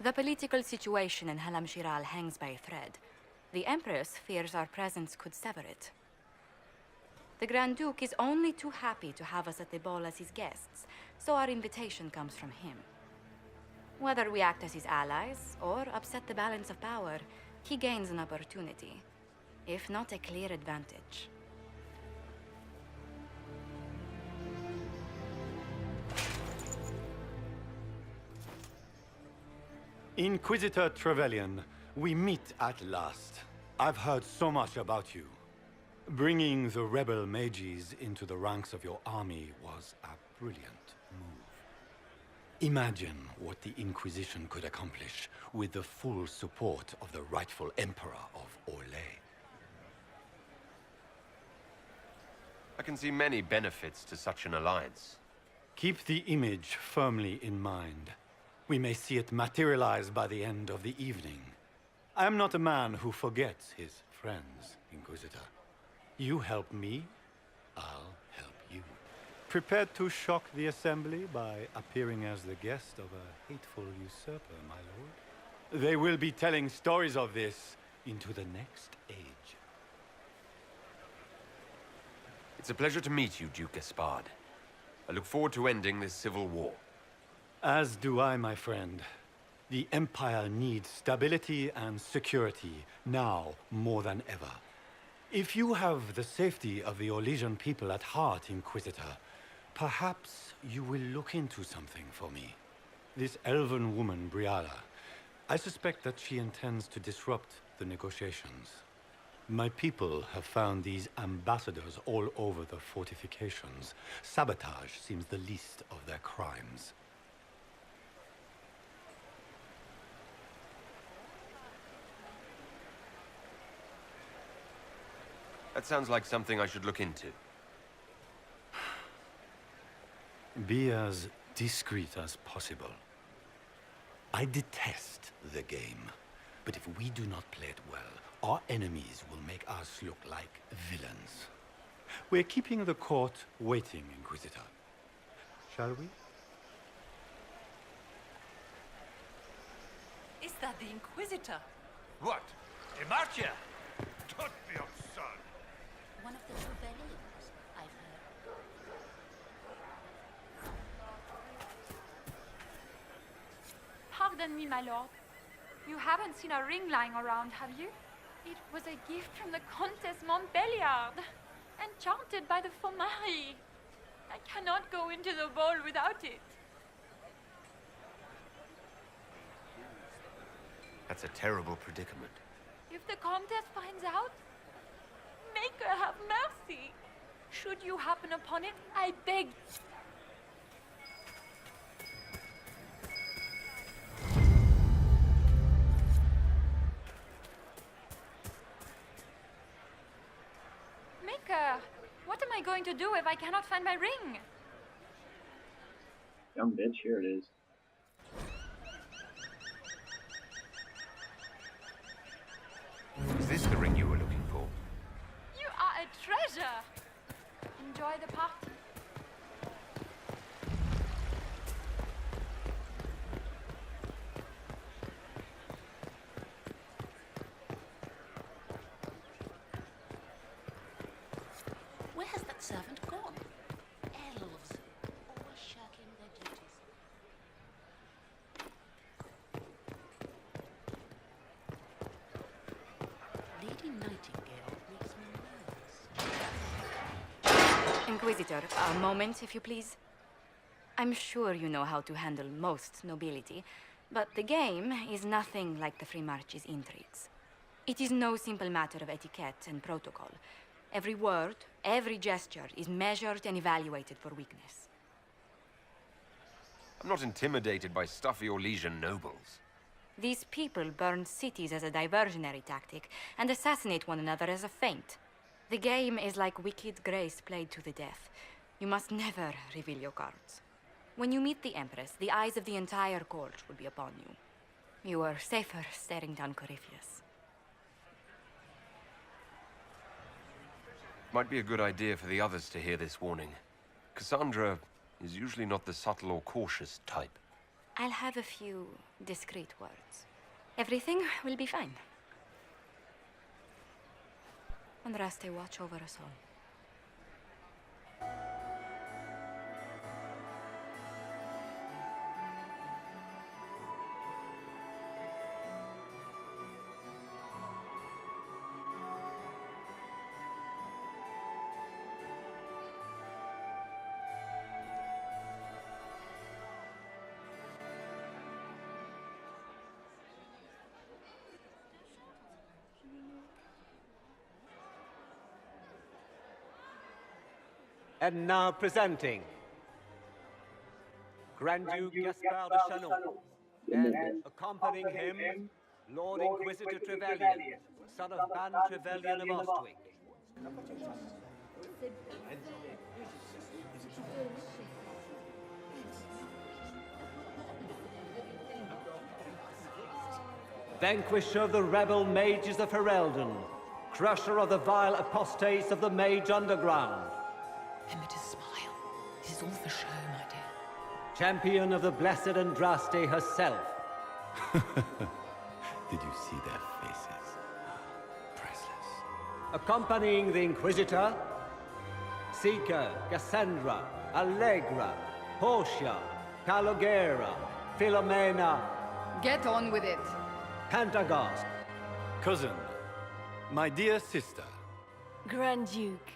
The political situation in Halam Shiral hangs by a thread. The Empress fears our presence could sever it. The Grand Duke is only too happy to have us at the ball as his guests, so our invitation comes from him. Whether we act as his allies or upset the balance of power, he gains an opportunity, if not a clear advantage. Inquisitor Trevelyan, we meet at last. I've heard so much about you. Bringing the rebel mages into the ranks of your army was a brilliant move. Imagine what the Inquisition could accomplish with the full support of the rightful Emperor of Orlais. I can see many benefits to such an alliance. Keep the image firmly in mind. We may see it materialize by the end of the evening. I am not a man who forgets his friends, Inquisitor. You help me, I'll help you. Prepared to shock the Assembly by appearing as the guest of a hateful usurper, my lord? They will be telling stories of this into the next age. It's a pleasure to meet you, Duke Gaspard. I look forward to ending this civil war. As do I, my friend. The Empire needs stability and security, now more than ever. If you have the safety of the Orlesian people at heart, Inquisitor, perhaps you will look into something for me. This elven woman, Briala, I suspect that she intends to disrupt the negotiations. My people have found these ambassadors all over the fortifications. Sabotage seems the least of their crimes. That sounds like something I should look into. Be as discreet as possible. I detest the game, but if we do not play it well, our enemies will make us look like villains. We're keeping the court waiting, Inquisitor. Shall we? Is that the Inquisitor? What? Demartia? Don't be absurd. One of the Trevelyan's, I've heard. Pardon me, my lord. You haven't seen a ring lying around, have you? It was a gift from the Countess Montbelliard, enchanted by the Fomari. I cannot go into the ball without it. That's a terrible predicament. If the Countess finds out, make her have mercy. Should you happen upon it, I beg. Maker, what am I going to do if I cannot find my ring? Young bitch, here it is. Is this the ring you were looking for? You are a treasure. Enjoy the party. Where has that servant gone? Elves, always shirking their duties. Lady Nightingale makes me nervous. Inquisitor, a moment, if you please. I'm sure you know how to handle most nobility, but the game is nothing like the Free March's intrigues. It is no simple matter of etiquette and protocol. Every word, every gesture is measured and evaluated for weakness. I'm not intimidated by stuffy Orlesian nobles. These people burn cities as a diversionary tactic and assassinate one another as a feint. The game is like wicked grace played to the death. You must never reveal your cards. When you meet the Empress, the eyes of the entire court will be upon you. You are safer staring down Corypheus. Might be a good idea for the others to hear this warning. Cassandra is usually not the subtle or cautious type. I'll have a few discreet words. Everything will be fine. Andraste, watch over us all. And now presenting Grand Duke Gaspard de Chanon, and accompanying him, Lord Inquisitor Trevelyan, son of Ban Trevelyan of Ostwick. Vanquisher of the rebel mages of Ferelden, crusher of the vile apostates of the Mage Underground. Remember to smile. This is all for show, my dear. Champion of the blessed Andraste herself. Did you see their faces? Priceless. Accompanying the Inquisitor, Seeker, Cassandra, Allegra, Portia, Calogera, Philomena, Get on with it. Pantagast. Cousin, my dear sister. Grand Duke,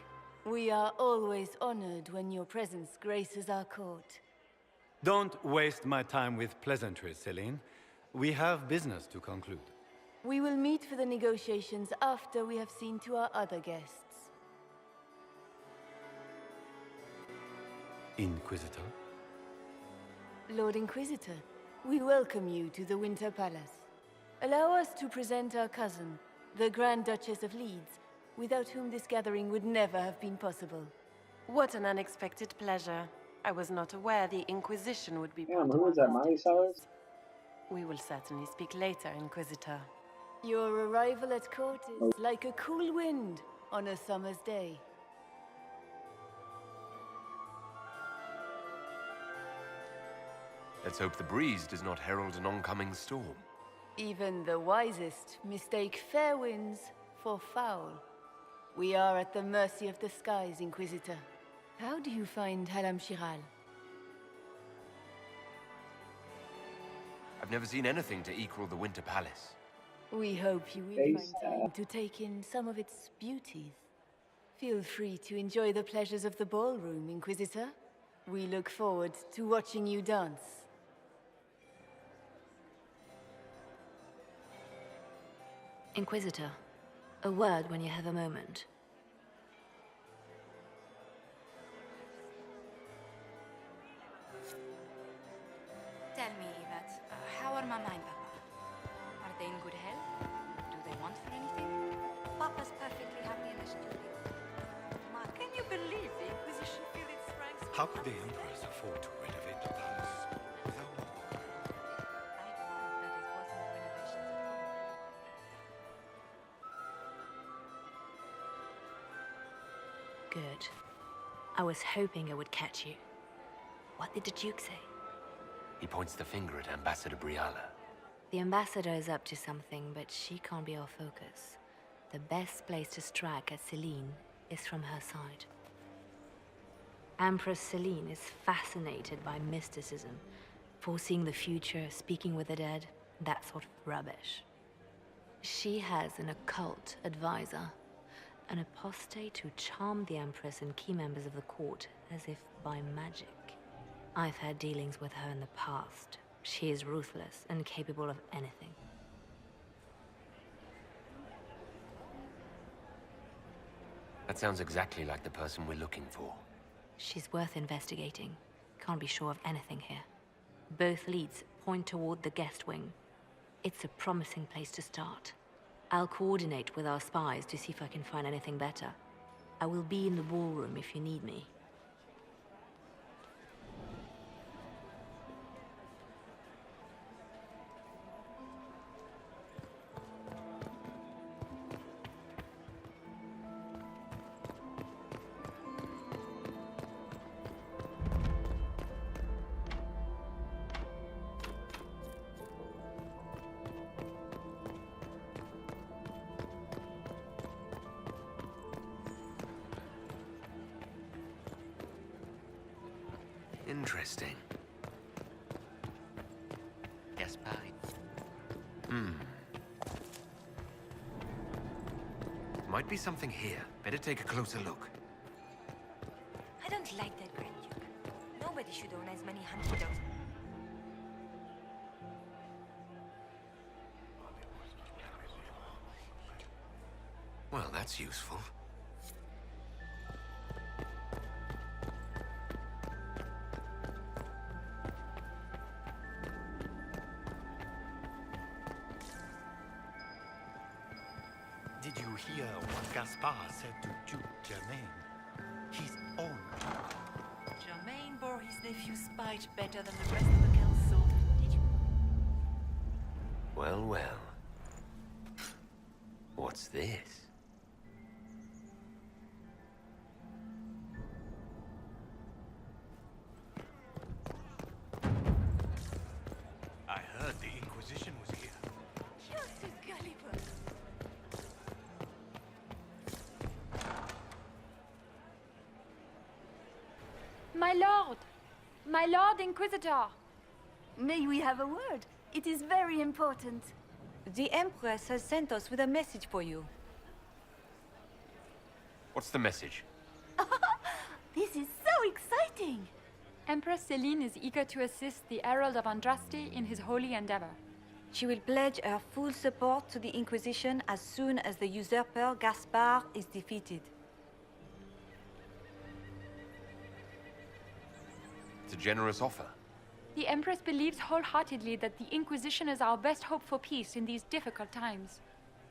we are always honored when your presence graces our court. Don't waste my time with pleasantries, Celine. We have business to conclude. We will meet for the negotiations after we have seen to our other guests. Inquisitor? Lord Inquisitor, we welcome you to the Winter Palace. Allow us to present our cousin, the Grand Duchess of Leeds, without whom this gathering would never have been possible. What an unexpected pleasure. I was not aware the Inquisition would be part of who was our that, Miley Cyrus? festivities. We will certainly speak later, Inquisitor. Your arrival at court is like a cool wind on a summer's day. Let's hope the breeze does not herald an oncoming storm. Even the wisest mistake fair winds for foul. We are at the mercy of the skies, Inquisitor. How do you find Halam Shiral? I've never seen anything to equal the Winter Palace. We hope you will find time to take in some of its beauties. Feel free to enjoy the pleasures of the ballroom, Inquisitor. We look forward to watching you dance. Inquisitor, a word when you have a moment. Tell me, Yvette, how are Mama and Papa? Are they in good health? Do they want for anything? Papa's perfectly happy in the studio. Ma, can you believe the Inquisition feel its ranks? How could the Empress afford to renovate the palace without more? I heard that it wasn't renovations at all. Good. I was hoping I would catch you. What did the Duke say? He points the finger at Ambassador Briala. The ambassador is up to something, but she can't be our focus. The best place to strike at Celine is from her side. Empress Celine is fascinated by mysticism, foreseeing the future, speaking with the dead, that sort of rubbish. She has an occult advisor, an apostate who charmed the Empress and key members of the court as if by magic. I've had dealings with her in the past. She is ruthless and capable of anything. That sounds exactly like the person we're looking for. She's worth investigating. Can't be sure of anything here. Both leads point toward the guest wing. It's a promising place to start. I'll coordinate with our spies to see if I can find anything better. I will be in the ballroom if you need me. Interesting. Gaspard. Might be something here. Better take a closer look. I don't like that Grand Duke. Nobody should own as many hunting dogs. Well, that's useful. Did you hear what Gaspard said to Duke Germain? His own. Germain bore his nephew's spite better than the rest of the council. Did you? Well, well. What's this? I heard the Inquisition was here. Just a gulliver. My Lord Inquisitor! May we have a word? It is very important. The Empress has sent us with a message for you. What's the message? This is so exciting! Empress Celine is eager to assist the Herald of Andraste in his holy endeavor. She will pledge her full support to the Inquisition as soon as the usurper Gaspard is defeated. It's a generous offer. The Empress believes wholeheartedly that the Inquisition is our best hope for peace in these difficult times.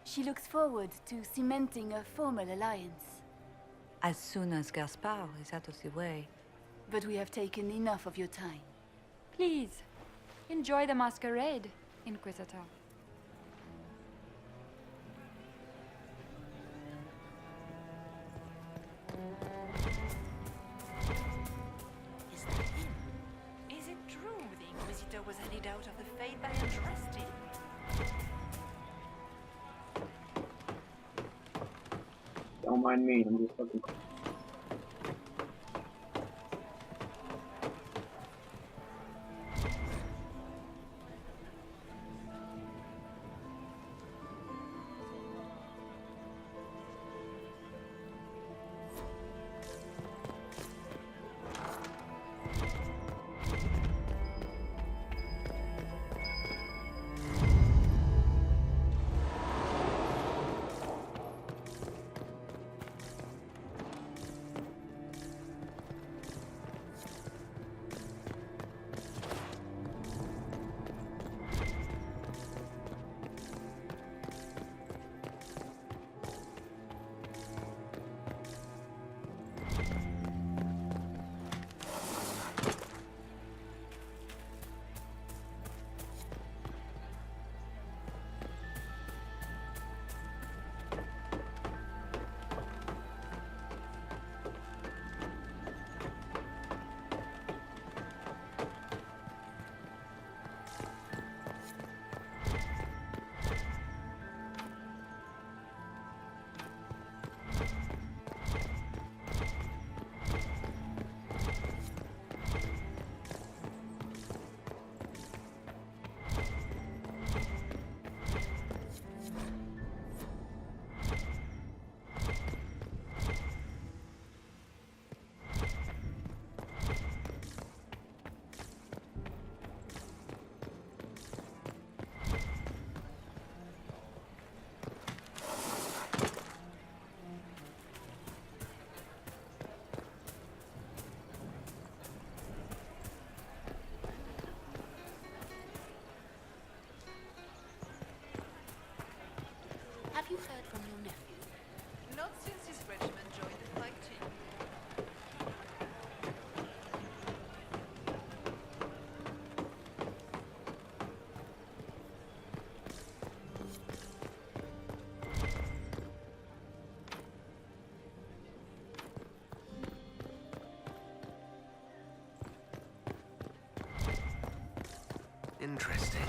She looks forward to cementing a formal alliance. As soon as Gaspard is out of the way. But we have taken enough of your time. Please, enjoy the masquerade, Inquisitor. Is that him? Is it true the Inquisitor was handed out of the Fate by Andraste? Don't mind me, I'm just looking. Have you heard from your nephew? Not since his regiment joined the fight team. Interesting.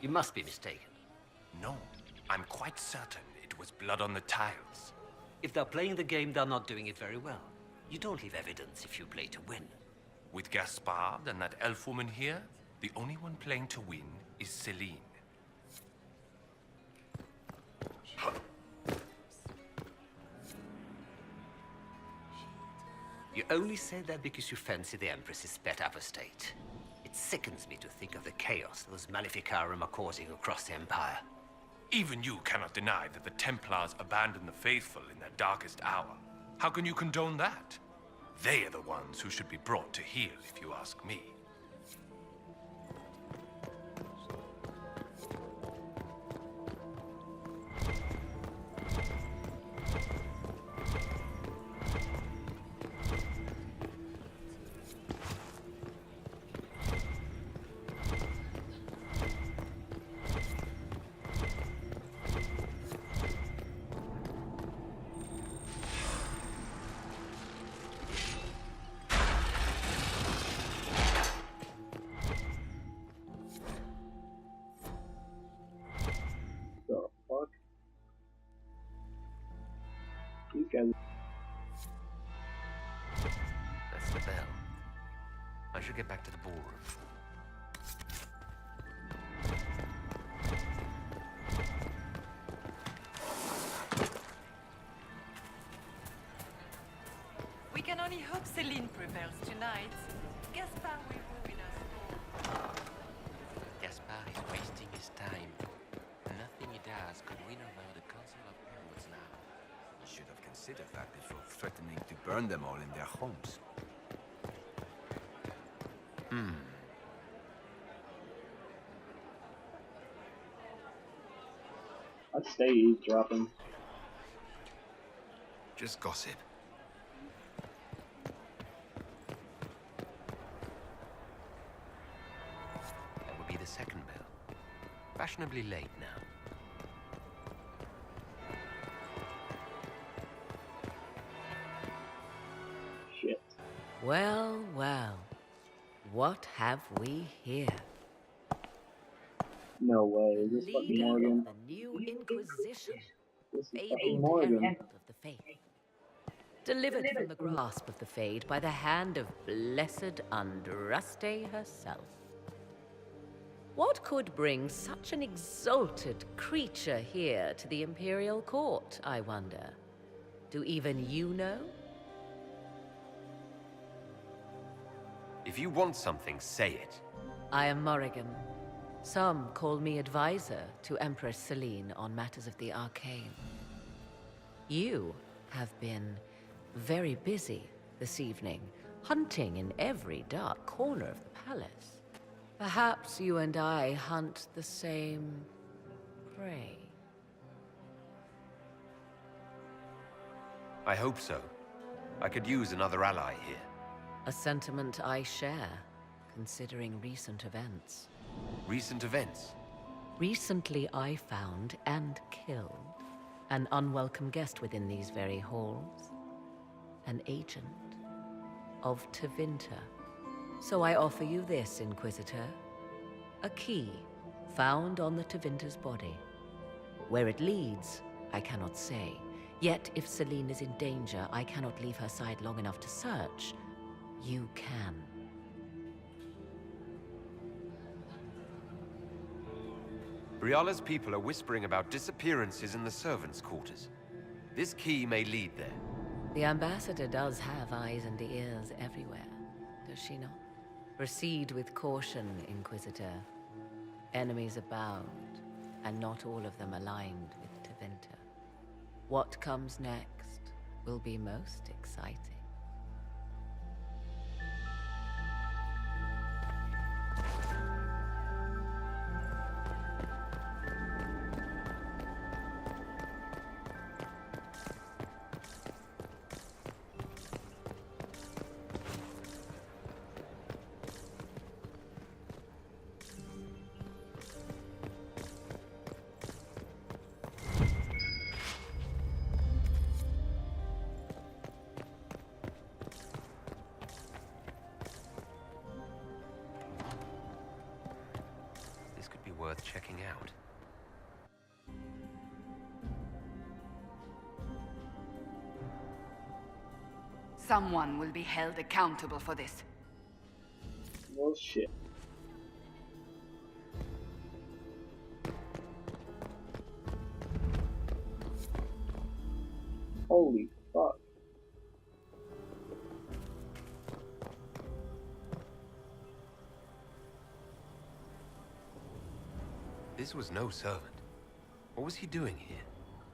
You must be mistaken. No, I'm quite certain it was blood on the tiles. If they're playing the game, they're not doing it very well. You don't leave evidence if you play to win. With Gaspard and that elf woman here, the only one playing to win is Celine. You only say that because you fancy the Empress's pet apostate. It sickens me to think of the chaos those Maleficarum are causing across the Empire. Even you cannot deny that the Templars abandoned the faithful in their darkest hour. How can you condone that? They are the ones who should be brought to heel, if you ask me. That's the bell. I should get back to the ballroom. We can only hope Celine prevails tonight. Gaspard will ruin us all. Gaspard is wasting his time. Nothing he does could win over the Council of Lords now. You should have considered that before threatening to burn them all in their homes. I'd stay eavesdropping. Just gossip. That would be the second bell. Fashionably late now. Shit. Well, well. What have we here? No way. Is this fucking Leader Morrigan? of the new Inquisition. This is fucking Fabled Morrigan. herald of the faith. Delivered from the grasp of the Fade by the hand of blessed Andraste herself. What could bring such an exalted creature here to the Imperial Court, I wonder? Do even you know? If you want something, say it. I am Morrigan. Some call me advisor to Empress Celine on matters of the arcane. You have been very busy this evening, hunting in every dark corner of the palace. Perhaps you and I hunt the same prey. I hope so. I could use another ally here. A sentiment I share, considering recent events. Recent events? Recently I found and killed an unwelcome guest within these very halls. An agent of Tevinter. So I offer you this, Inquisitor. A key found on the Tevinter's body. Where it leads, I cannot say. Yet if Celine is in danger, I cannot leave her side long enough to search. You can. Briala's people are whispering about disappearances in the servants' quarters. This key may lead there. The ambassador does have eyes and ears everywhere, does she not? Proceed with caution, Inquisitor. Enemies abound, and not all of them aligned with Tevinter. What comes next will be most exciting. Worth checking out. Someone will be held accountable for this. Well, shit. Holy fuck. This was no servant. What was he doing here?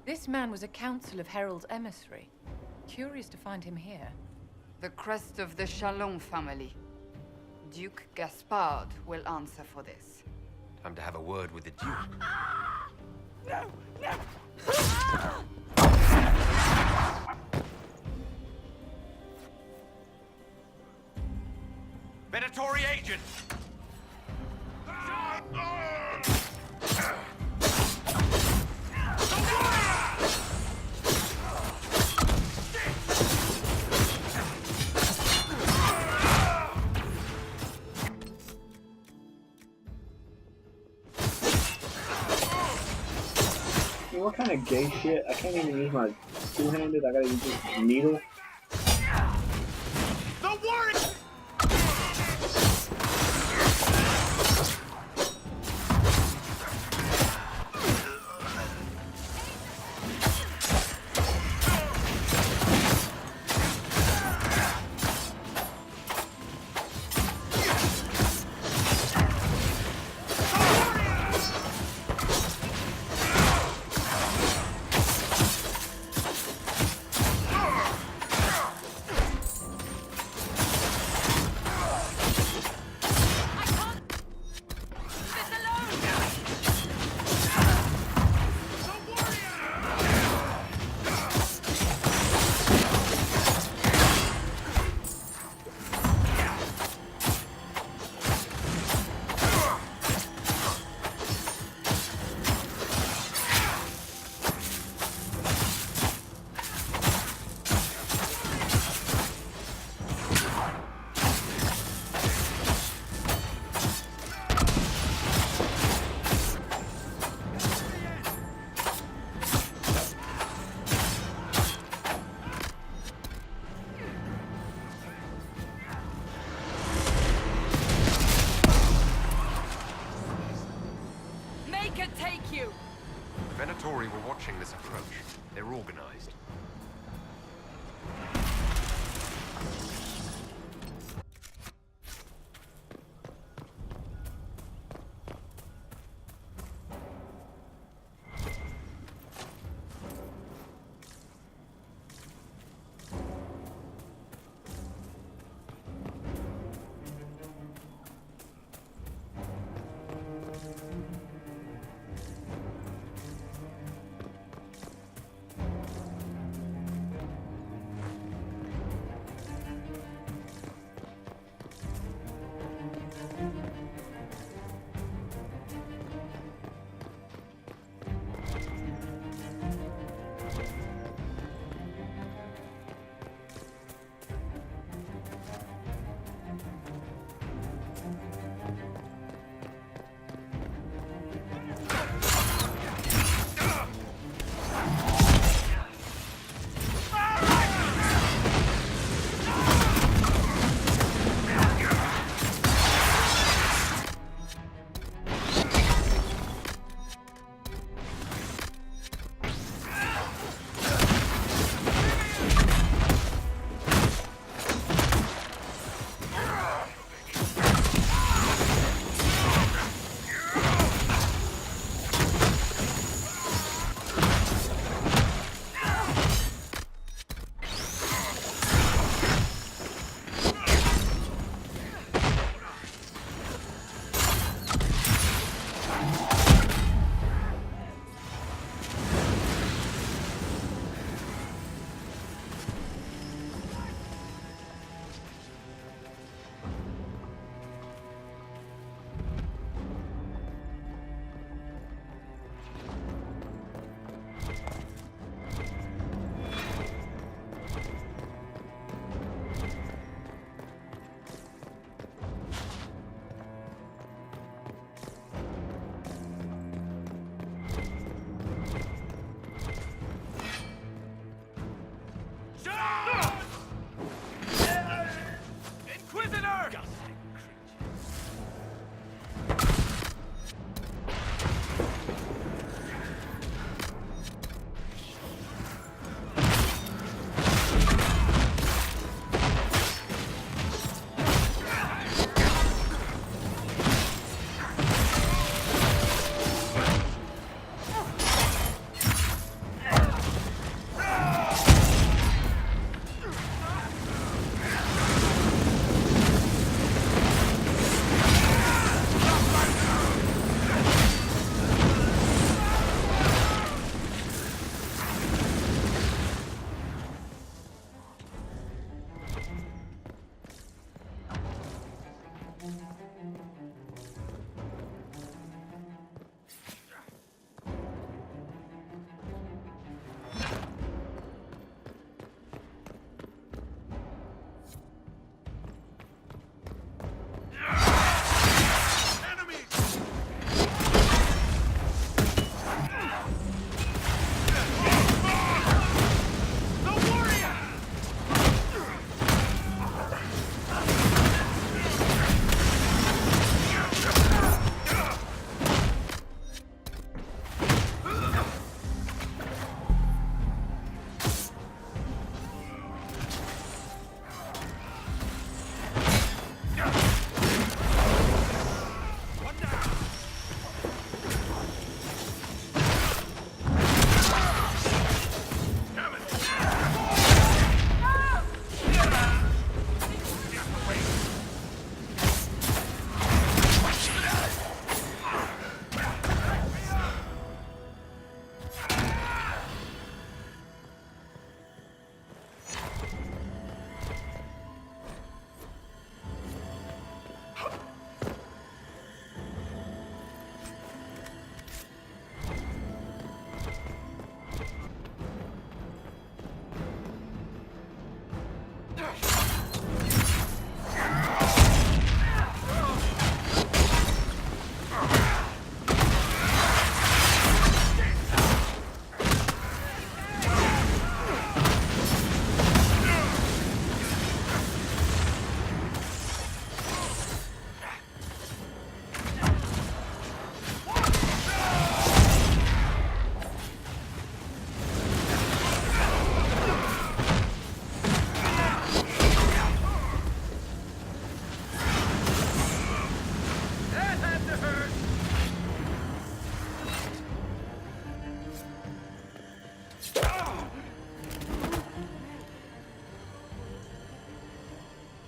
This man was a council of Herald's emissary. Curious to find him here. The crest of the Chalon family. Duke Gaspard will answer for this. Time to have a word with the Duke. No! No! Venatori agent! What kind of gay shit? I can't even use my two-handed. I gotta use this needle. The warrior! Venatori were watching this approach. They're organized.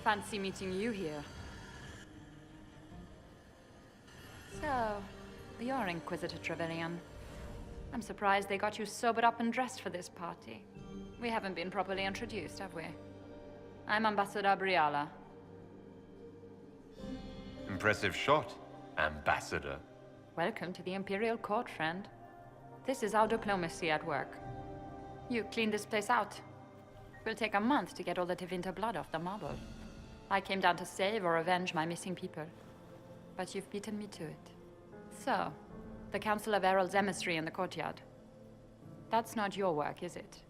fancy meeting you here. So, you're Inquisitor Trevelyan. I'm surprised they got you sobered up and dressed for this party. We haven't been properly introduced, have we? I'm Ambassador Briala. Impressive shot, Ambassador. Welcome to the Imperial Court, friend. This is our diplomacy at work. You cleaned this place out. It will take a month to get all the Tevinter blood off the marble. I came down to save or avenge my missing people. But you've beaten me to it. So, the Council of Herald's emissary in the courtyard. That's not your work, is it?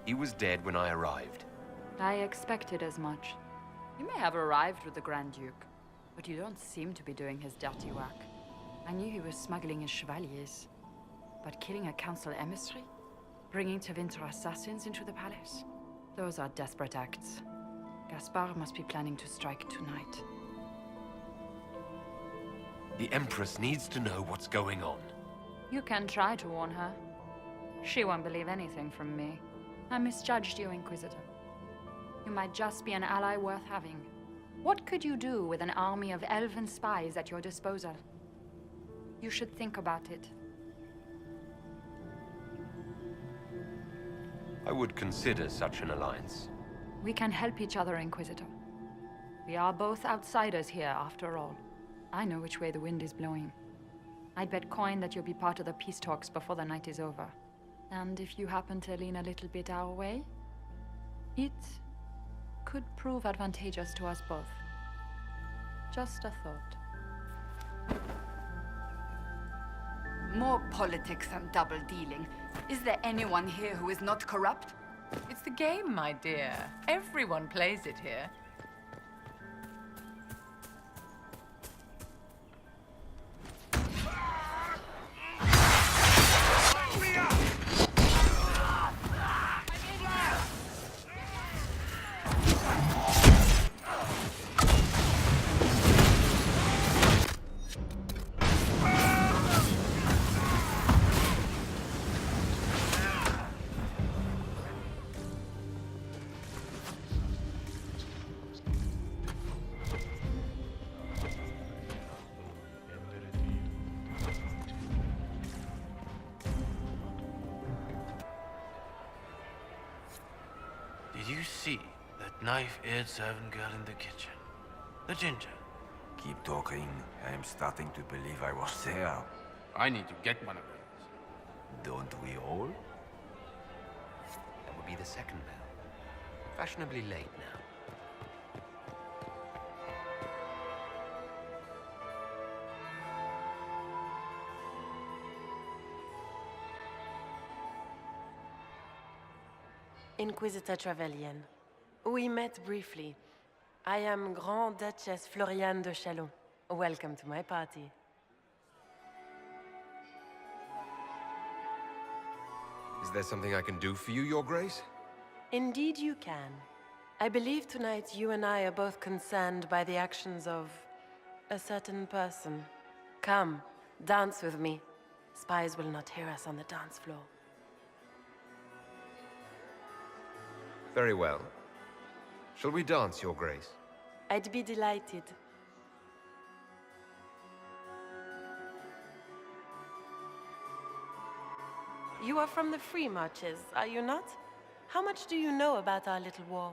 He was dead when I arrived. I expected as much. You may have arrived with the Grand Duke, but you don't seem to be doing his dirty work. I knew he was smuggling his chevaliers. But killing a council emissary? Bringing Tevinter assassins into the palace? Those are desperate acts. Gaspard must be planning to strike tonight. The Empress needs to know what's going on. You can try to warn her. She won't believe anything from me. I misjudged you, Inquisitor. You might just be an ally worth having. What could you do with an army of elven spies at your disposal? You should think about it. I would consider such an alliance. We can help each other, Inquisitor. We are both outsiders here, after all. I know which way the wind is blowing. I'd bet coin that you'll be part of the peace talks before the night is over. And if you happen to lean a little bit our way, it could prove advantageous to us both. Just a thought. More politics and double-dealing. Is there anyone here who is not corrupt? It's the game, my dear. Everyone plays it here. Did you see that knife-eared servant girl in the kitchen? The ginger. Keep talking. I am starting to believe I was there. I need to get one of those. Don't we all? That would be the second bell. Fashionably late now. Inquisitor Trevelyan. We met briefly. I am Grand Duchess Floriane de Chalon. Welcome to my party. Is there something I can do for you, Your Grace? Indeed you can. I believe tonight you and I are both concerned by the actions of a certain person. Come, dance with me. Spies will not hear us on the dance floor. Very well. Shall we dance, Your Grace? I'd be delighted. You are from the Free Marches, are you not? How much do you know about our little war?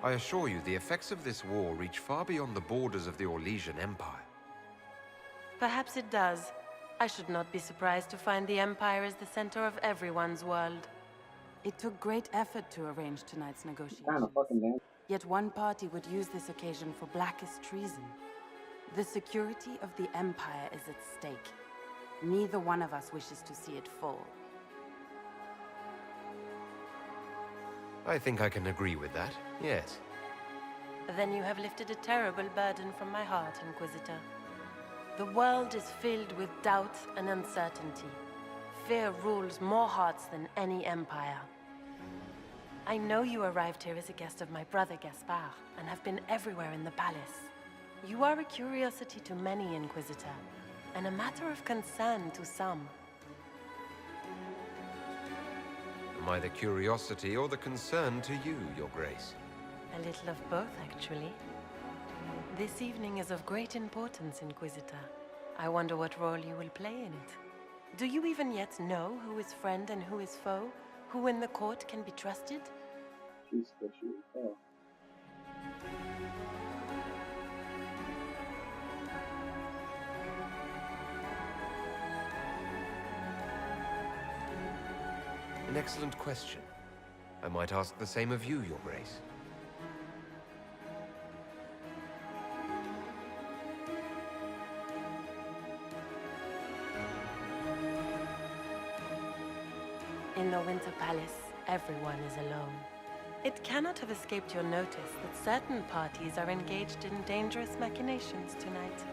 I assure you, the effects of this war reach far beyond the borders of the Orlesian Empire. Perhaps it does. I should not be surprised to find the Empire is the center of everyone's world. It took great effort to arrange tonight's negotiation. Kind of fucking damn. Yet one party would use this occasion for blackest treason. The security of the Empire is at stake. Neither one of us wishes to see it fall. I think I can agree with that, yes. Then you have lifted a terrible burden from my heart, Inquisitor. The world is filled with doubt and uncertainty. Fear rules more hearts than any empire. I know you arrived here as a guest of my brother Gaspard, and have been everywhere in the palace. You are a curiosity to many, Inquisitor, and a matter of concern to some. Am I the curiosity or the concern to you, Your Grace? A little of both, actually. This evening is of great importance, Inquisitor. I wonder what role you will play in it. Do you even yet know who is friend and who is foe? Who in the court can be trusted? An excellent question. I might ask the same of you, Your Grace. In the Winter Palace, everyone is alone. It cannot have escaped your notice that certain parties are engaged in dangerous machinations tonight.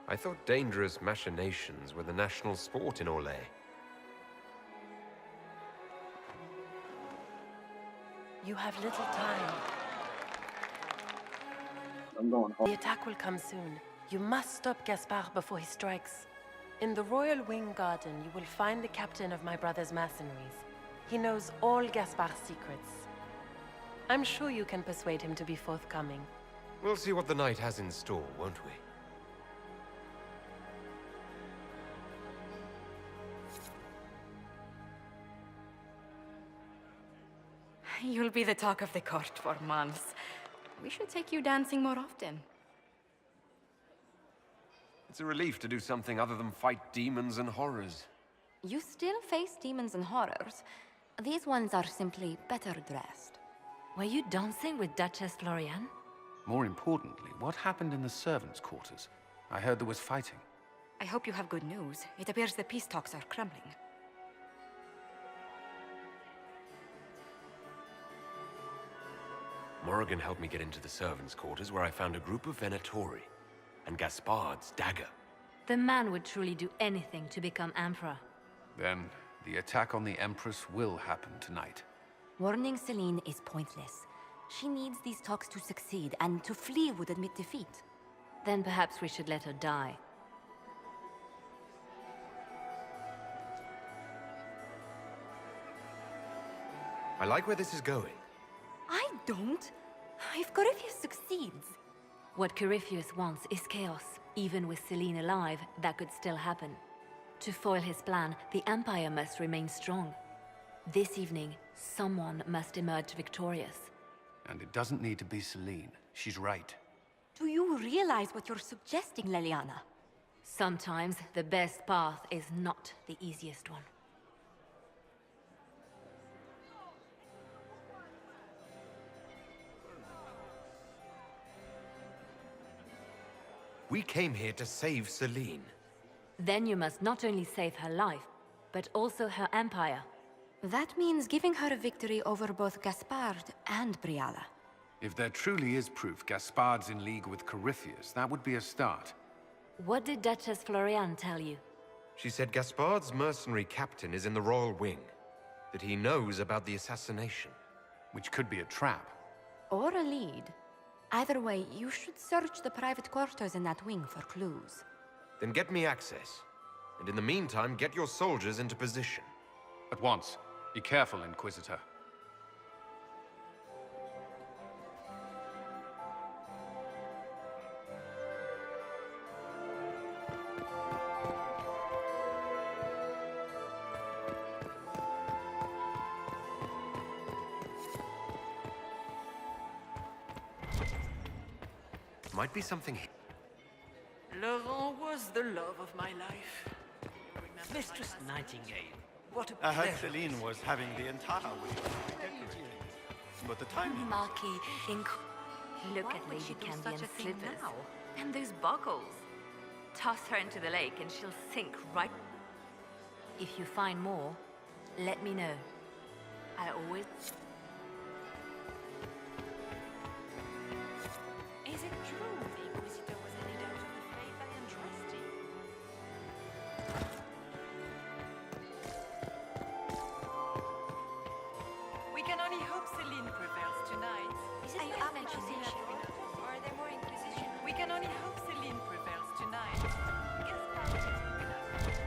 I thought dangerous machinations were the national sport in Orlais. You have little time. I'm going home. The attack will come soon. You must stop Gaspard before he strikes. In the Royal Wing Garden, you will find the captain of my brother's mercenaries. He knows all Gaspard's secrets. I'm sure you can persuade him to be forthcoming. We'll see what the night has in store, won't we? You'll be the talk of the court for months. We should take you dancing more often. It's a relief to do something other than fight demons and horrors. You still face demons and horrors. These ones are simply better dressed. Were you dancing with Duchess Florian? More importantly, what happened in the servants' quarters? I heard there was fighting. I hope you have good news. It appears the peace talks are crumbling. Morrigan helped me get into the servants' quarters where I found a group of Venatori and Gaspard's dagger. The man would truly do anything to become Emperor. Then, the attack on the Empress will happen tonight. Warning Celine is pointless. She needs these talks to succeed, and to flee would admit defeat. Then perhaps we should let her die. I like where this is going. I don't. If Corypheus succeeds... What Corypheus wants is chaos. Even with Celine alive, that could still happen. To foil his plan, the Empire must remain strong. This evening, someone must emerge victorious. And it doesn't need to be Celine. She's right. Do you realize what you're suggesting, Leliana? Sometimes the best path is not the easiest one. We came here to save Celine. Then you must not only save her life, but also her empire. That means giving her a victory over both Gaspard and Briala. If there truly is proof Gaspard's in league with Corypheus, that would be a start. What did Duchess Florian tell you? She said Gaspard's mercenary captain is in the Royal Wing. That he knows about the assassination. Which could be a trap. Or a lead. Either way, you should search the private quarters in that wing for clues. Then get me access. And in the meantime, get your soldiers into position. At once. Be careful, Inquisitor. Might be something here. Laurent was the love of my life. Mistress Nightingale, what a I heard pleasure. Celine was having the entire week decorated. But the timing... Marquis, look at Lady Candy and slippers. And those buckles. Toss her into the lake and she'll sink right... If you find more, let me know. I always... Is it true the Inquisitor was headed out of the faith by Andraste? hope Celine prevails tonight. Is it an accusation? Or are there more Inquisition? We can only hope Celine prevails tonight. Gaspard is with us.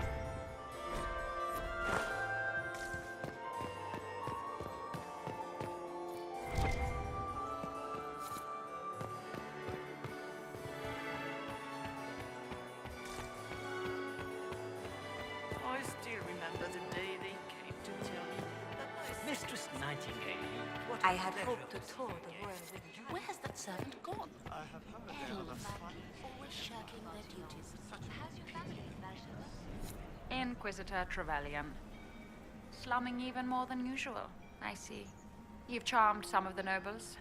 I still remember the day they came to tell me that my Mistress Nightingale, what I a had pleasure hoped to this tour evening. the royal wing. Where has that servant gone? I have heard Elves, always shirking their duties. How's your family, Valsham? Inquisitor Trevelyan. Slumming even more than usual, I see. You've charmed some of the nobles.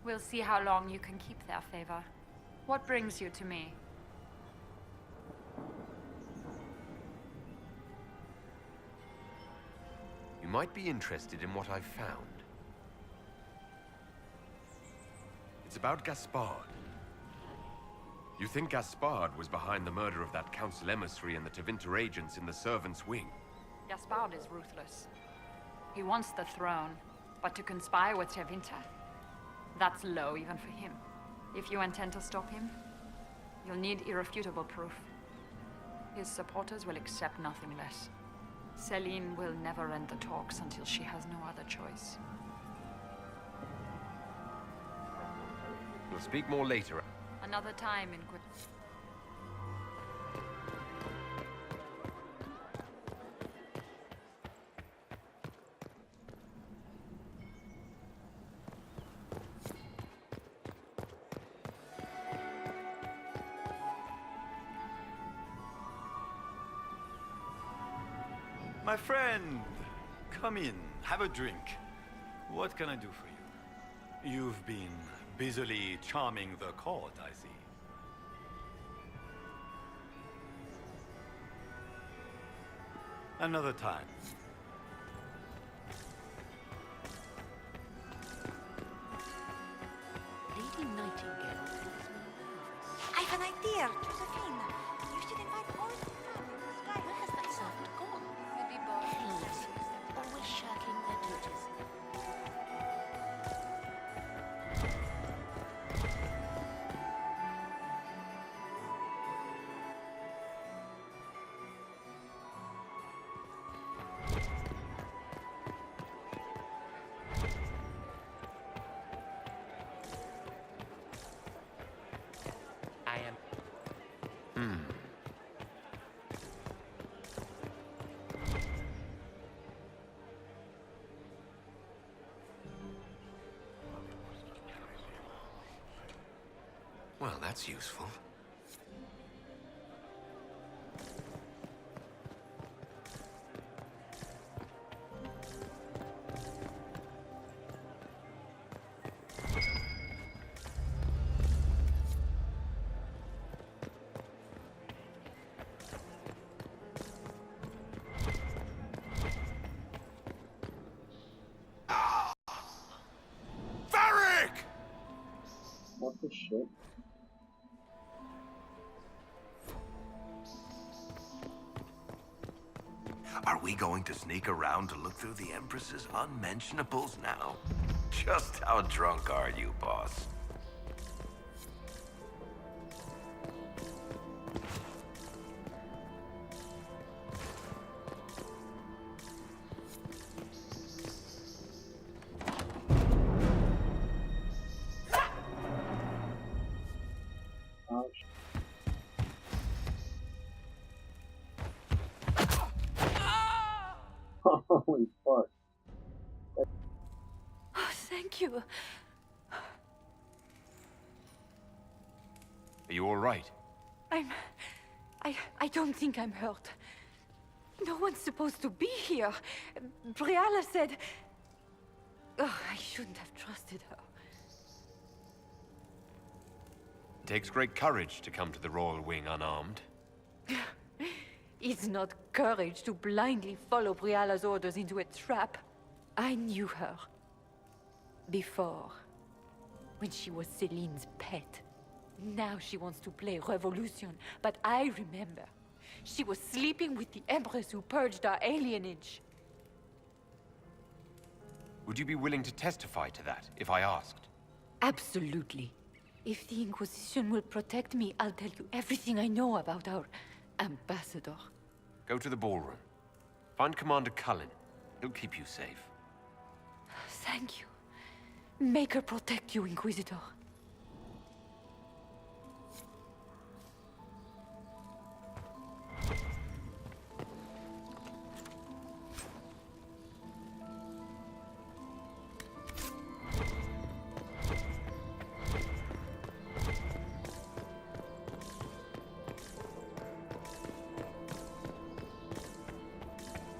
We'll see how long you can keep their favor. What brings you to me? You might be interested in what I've found. It's about Gaspard. You think Gaspard was behind the murder of that council emissary and the Tevinter agents in the servants' wing? Gaspard is ruthless. He wants the throne, but to conspire with Tevinter, that's low even for him. If you intend to stop him, you'll need irrefutable proof. His supporters will accept nothing less. Celine will never end the talks until she has no other choice. We'll speak more later. Another time in My friend, come in, have a drink. What can I do for you? You've been busily charming the court, I see. Another time. Lady Nightingale feels nervous. I have an idea, Josephine. You should invite all the family. Where has that servant gone? Maybe elves, always shirking their duties. I am... Well, that's useful. What the shit? Are we going to sneak around to look through the Empress's unmentionables now? Just how drunk are you, boss? Holy fuck. Oh, thank you. Are you all right? I don't think I'm hurt. No one's supposed to be here. Briala said... Oh, I shouldn't have trusted her. It takes great courage to come to the Royal Wing unarmed. It's not courage to blindly follow Briala's orders into a trap. I knew her. Before. When she was Celine's pet. Now she wants to play revolution, but I remember. She was sleeping with the Empress who purged our alienage. Would you be willing to testify to that, if I asked? Absolutely. If the Inquisition will protect me, I'll tell you everything I know about our ambassador. Go to the ballroom. Find Commander Cullen. He'll keep you safe. Thank you. Make her protect you, Inquisitor.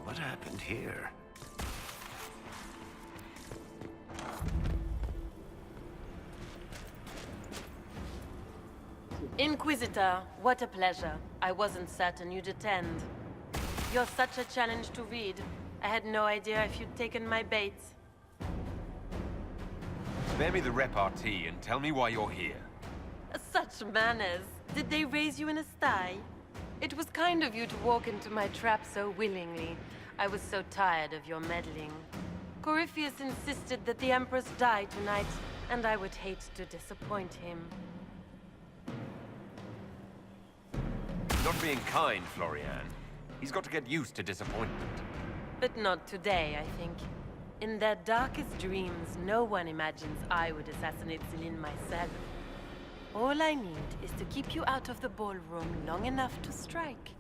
What happened here? Inquisitor, what a pleasure. I wasn't certain you'd attend. You're such a challenge to read. I had no idea if you'd taken my bait. Spare me the repartee and tell me why you're here. Such manners. Did they raise you in a sty? It was kind of you to walk into my trap so willingly. I was so tired of your meddling. Corypheus insisted that the Empress die tonight, and I would hate to disappoint him. Not being kind, Florian. He's got to get used to disappointment. But not today, I think. In their darkest dreams, no one imagines I would assassinate Celine myself. All I need is to keep you out of the ballroom long enough to strike.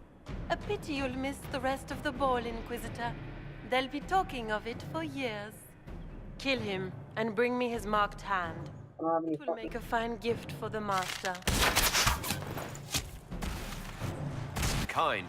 A pity you'll miss the rest of the ball, Inquisitor. They'll be talking of it for years. Kill him, and bring me his marked hand. It will make a fine gift for the Master. Kind.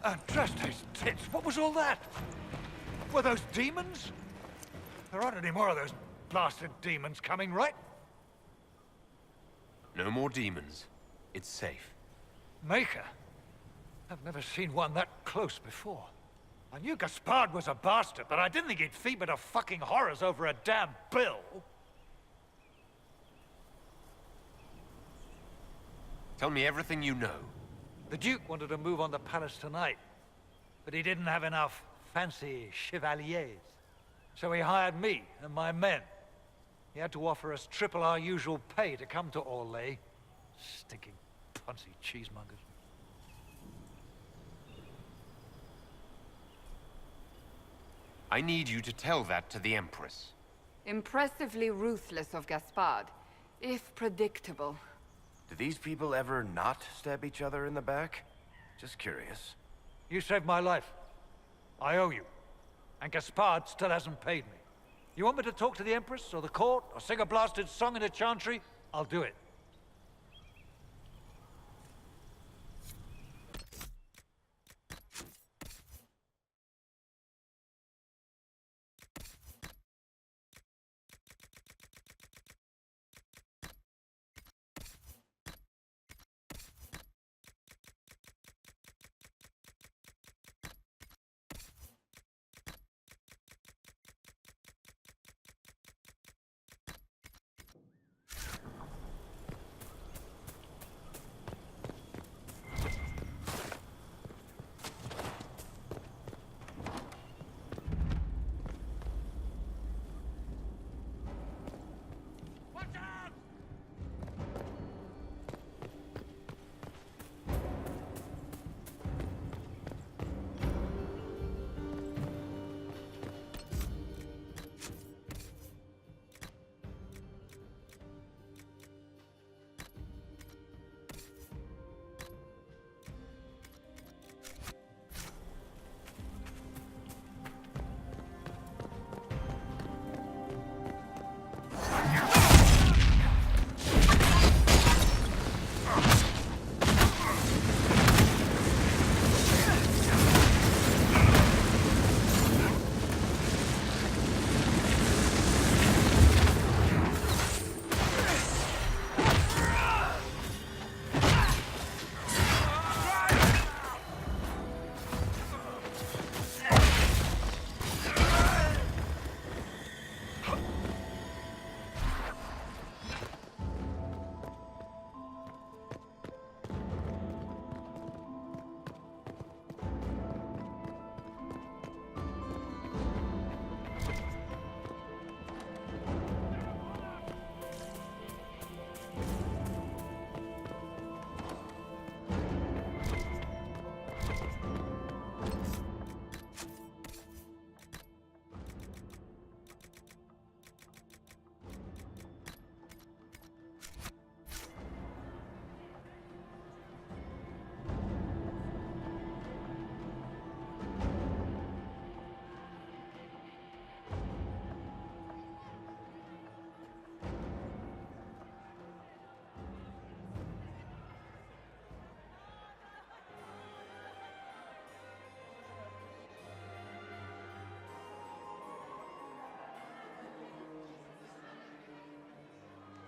Andraste's tits, what was all that? Were those demons? There aren't any more of those blasted demons coming, right? No more demons. It's safe. Maker? I've never seen one that close before. I knew Gaspard was a bastard, but I didn't think he'd feed me to fucking horrors over a damn bill. Tell me everything you know. The Duke wanted to move on the palace tonight, but he didn't have enough fancy chevaliers. So he hired me and my men. He had to offer us triple our usual pay to come to Orlais. Stinking punsy cheesemongers. I need you to tell that to the Empress. Impressively ruthless of Gaspard, if predictable. Do these people ever not stab each other in the back? Just curious. You saved my life. I owe you. And Gaspard still hasn't paid me. You want me to talk to the Empress, or the court, or sing a blasted song in the Chantry? I'll do it.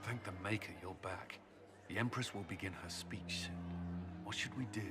Thank the Maker you're back. The Empress will begin her speech soon. What should we do?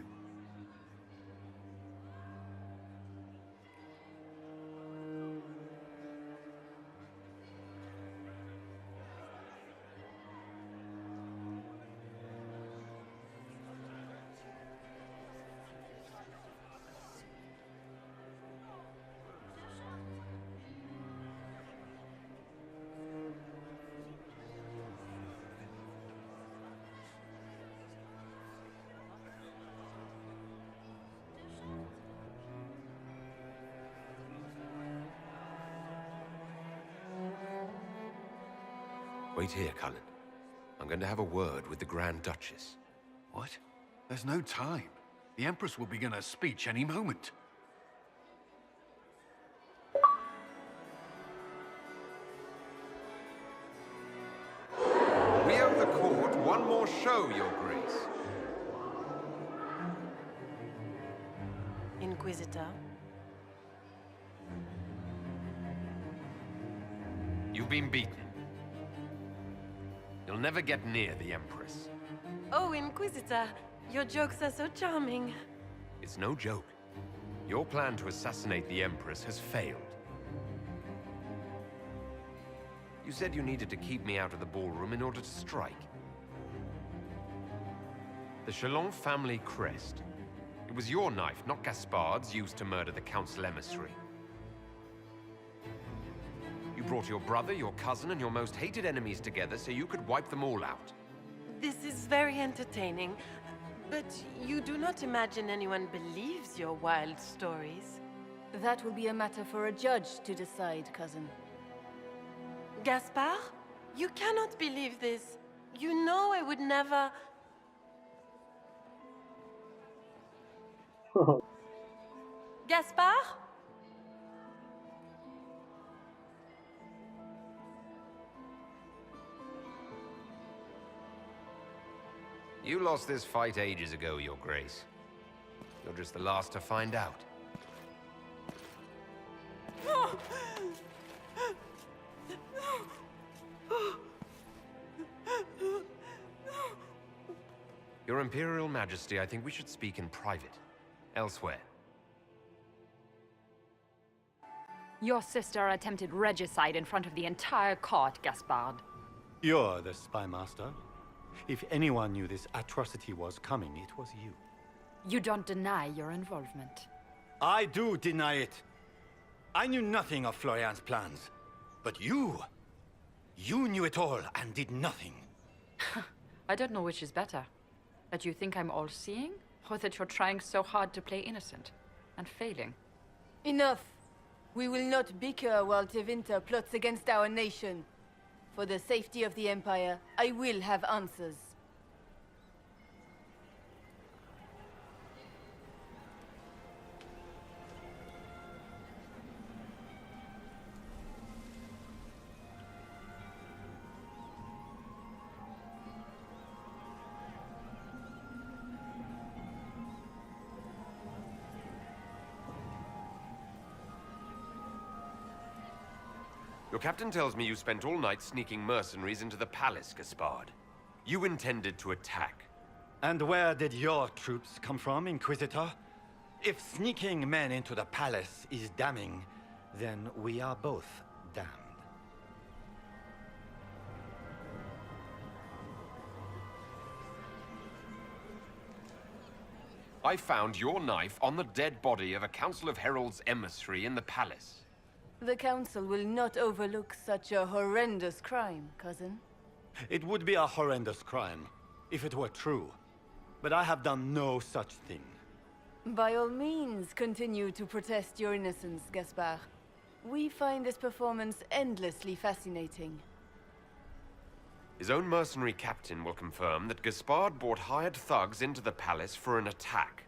Wait here, Cullen. I'm going to have a word with the Grand Duchess. What? There's no time. The Empress will begin her speech any moment. We owe the court one more show, Your Grace. Inquisitor? You've been beaten. You'll never get near the Empress. Oh, Inquisitor, your jokes are so charming. It's no joke. Your plan to assassinate the Empress has failed. You said you needed to keep me out of the ballroom in order to strike. The Chalon family crest. It was your knife, not Gaspard's, used to murder the Council emissary. You brought your brother, your cousin, and your most hated enemies together so you could wipe them all out. This is very entertaining, but you do not imagine anyone believes your wild stories. That will be a matter for a judge to decide, cousin. Gaspard? You cannot believe this. You know I would never... Gaspard? You lost this fight ages ago, Your Grace. You're just the last to find out. Your Imperial Majesty, I think we should speak in private. Elsewhere. Your sister attempted regicide in front of the entire court, Gaspard. You're the spy master. If anyone knew this atrocity was coming, it was you. You don't deny your involvement. I do deny it. I knew nothing of Florian's plans. But you knew it all and did nothing. I don't know which is better. That you think I'm all-seeing, or that you're trying so hard to play innocent and failing. Enough! We will not bicker while Tevinter plots against our nation. For the safety of the Empire, I will have answers. Your captain tells me you spent all night sneaking mercenaries into the palace, Gaspard. You intended to attack. And where did your troops come from, Inquisitor? If sneaking men into the palace is damning, then we are both damned. I found your knife on the dead body of a Council of Heralds emissary in the palace. The Council will not overlook such a horrendous crime, cousin. It would be a horrendous crime, if it were true. But I have done no such thing. By all means, continue to protest your innocence, Gaspard. We find this performance endlessly fascinating. His own mercenary captain will confirm that Gaspard brought hired thugs into the palace for an attack.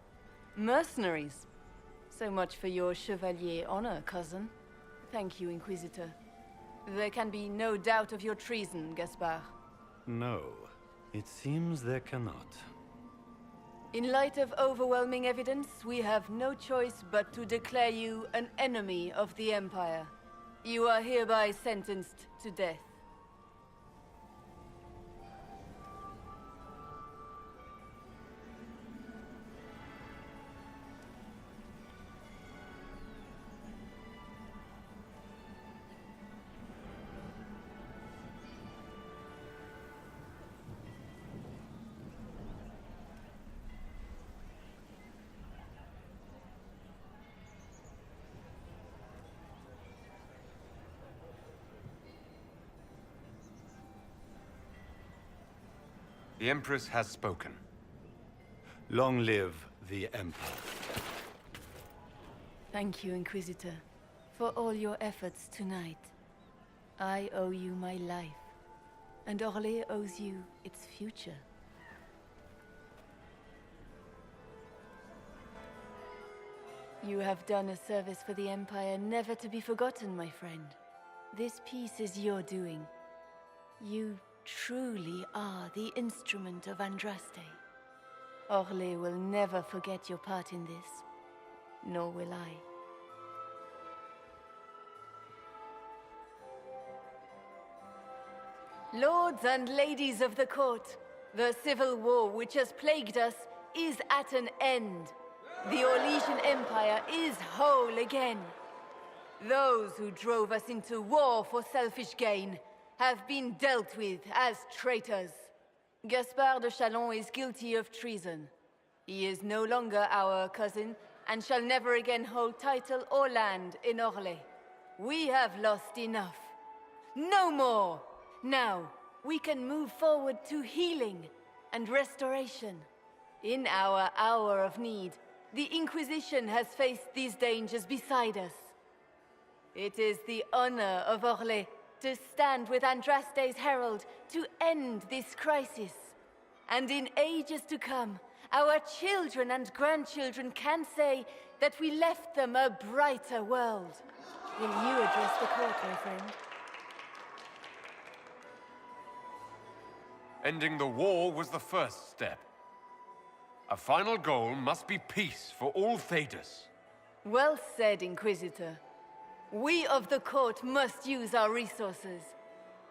Mercenaries? So much for your chevalier honor, cousin. Thank you, Inquisitor. There can be no doubt of your treason, Gaspard. No, it seems there cannot. In light of overwhelming evidence, we have no choice but to declare you an enemy of the Empire. You are hereby sentenced to death. The Empress has spoken. Long live the Empire. Thank you, Inquisitor, for all your efforts tonight. I owe you my life, and Orlais owes you its future. You have done a service for the Empire never to be forgotten, my friend. This piece is your doing. You truly are the instrument of Andraste. Orlais will never forget your part in this, nor will I. Lords and ladies of the court, the civil war which has plagued us is at an end. The Orlesian Empire is whole again. Those who drove us into war for selfish gain have been dealt with as traitors. Gaspard de Chalon is guilty of treason. He is no longer our cousin and shall never again hold title or land in Orlais. We have lost enough. No more! Now, we can move forward to healing and restoration. In our hour of need, the Inquisition has faced these dangers beside us. It is the honor of Orlais to stand with Andraste's herald to end this crisis. And in ages to come, our children and grandchildren can say that we left them a brighter world. Will you address the court, my friend? Ending the war was the first step. A final goal must be peace for all Thedas. Well said, Inquisitor. We of the court must use our resources.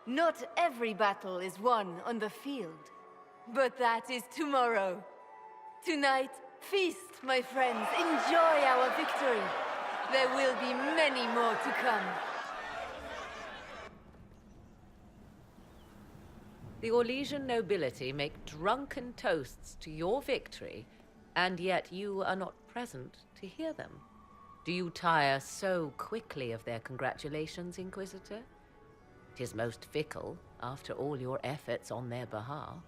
Not every battle is won on the field, but that is tomorrow. Tonight, feast, my friends. Enjoy our victory. There will be many more to come. The Orlesian nobility make drunken toasts to your victory, and yet you are not present to hear them. Do you tire so quickly of their congratulations, Inquisitor? 'Tis most fickle, after all your efforts on their behalf.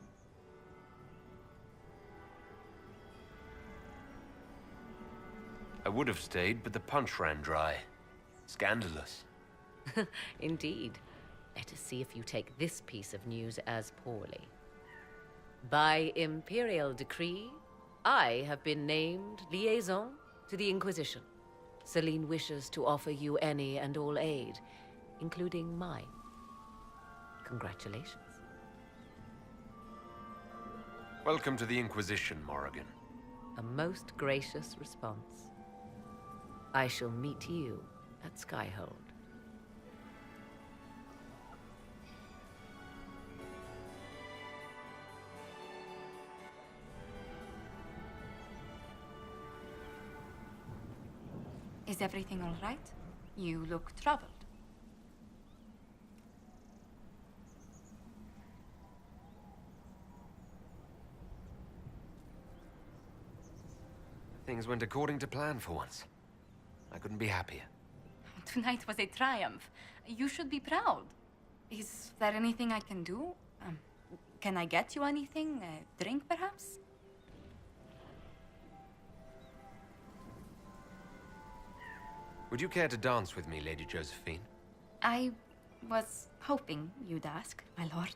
I would have stayed, but the punch ran dry. Scandalous. Indeed. Let us see if you take this piece of news as poorly. By imperial decree, I have been named liaison to the Inquisition. Celine wishes to offer you any and all aid, including mine. Congratulations. Welcome to the Inquisition, Morrigan. A most gracious response. I shall meet you at Skyhold. Is everything all right? You look troubled. Things went according to plan for once. I couldn't be happier. Tonight was a triumph. You should be proud. Is there anything I can do? Can I get you anything? A drink, perhaps? Would you care to dance with me, Lady Josephine? I was hoping you'd ask, my lord.